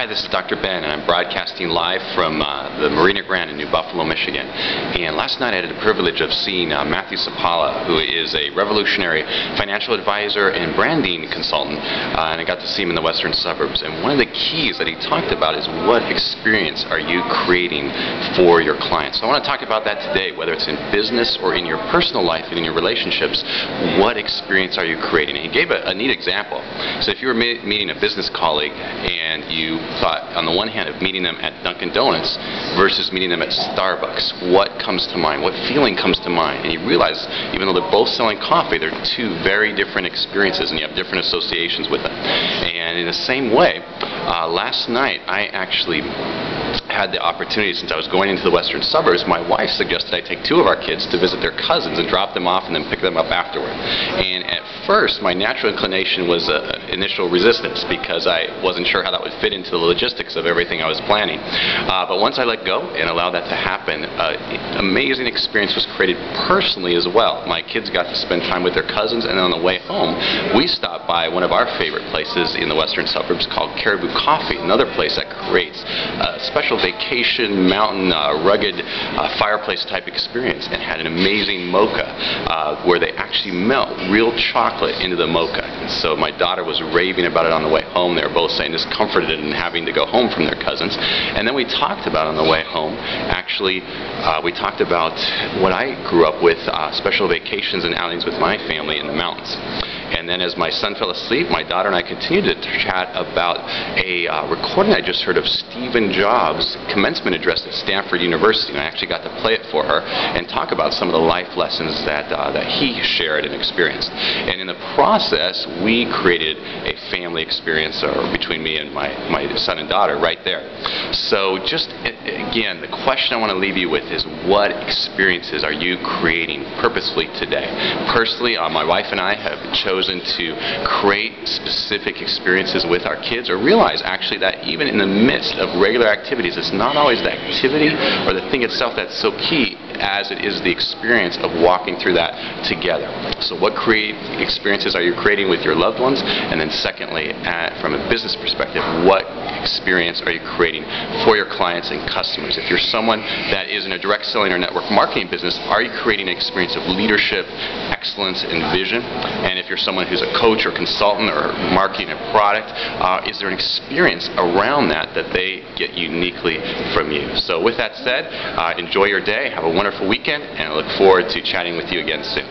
Hi, this is Dr. Ben, and I'm broadcasting live from the Marina Grand in New Buffalo, Michigan. And last night I had the privilege of seeing Matthew Sapala, who is a revolutionary financial advisor and branding consultant, and I got to see him in the western suburbs. And one of the keys that he talked about is, what experience are you creating for your clients? So I want to talk about that today, whether it's in business or in your personal life and in your relationships. What experience are you creating? And he gave a neat example. So if you were meeting a business colleague and you thought, on the one hand, of meeting them at Dunkin' Donuts versus meeting them at Starbucks, what comes to mind? What feeling comes to mind? And you realize, even though they're both selling coffee, they're two very different experiences, and you have different associations with them. And in the same way, last night I actually had the opportunity, since I was going into the western suburbs, my wife suggested I take two of our kids to visit their cousins and drop them off and then pick them up afterward. And at first, my natural inclination was initial resistance, because I wasn't sure how that would fit into the logistics of everything I was planning. But once I let go and allowed that to happen, amazing experience was created personally as well. My kids got to spend time with their cousins, and on the way home, we stopped by one of our favorite places in the western suburbs called Caribou Coffee, another place that creates a special vacation, mountain, rugged fireplace type experience, and had an amazing mocha where they actually melt real chocolate into the mocha. And so my daughter was raving about it on the way home. They were both saying this comforted in having to go home from their cousins. And then we talked about, on the way home, actually, we talked about what I grew up with, special vacations and outings with my family in the mountains. And then as my son fell asleep, my daughter and I continued to chat about a recording I just heard of Stephen Jobs' commencement address at Stanford University. And I actually got to play it for her and talk about some of the life lessons that he shared and experienced. And in the process, we created a family experience between me and my son and daughter right there. So just, again, the question I want to leave you with is, what experiences are you creating purposefully today? Personally, my wife and I have chosen to create specific experiences with our kids, or realize actually that even in the midst of regular activities, it's not always the activity or the thing itself that's so key as it is the experience of walking through that together. So what experiences are you creating with your loved ones? And then secondly, from a business perspective, what experience are you creating for your clients and customers? If you're someone that is in a direct selling or network marketing business, are you creating an experience of leadership, excellence, and vision? And if you're someone who's a coach or consultant or marketing a product, is there an experience around that they get uniquely from you? So with that said, enjoy your day, have a wonderful weekend, and I look forward to chatting with you again soon.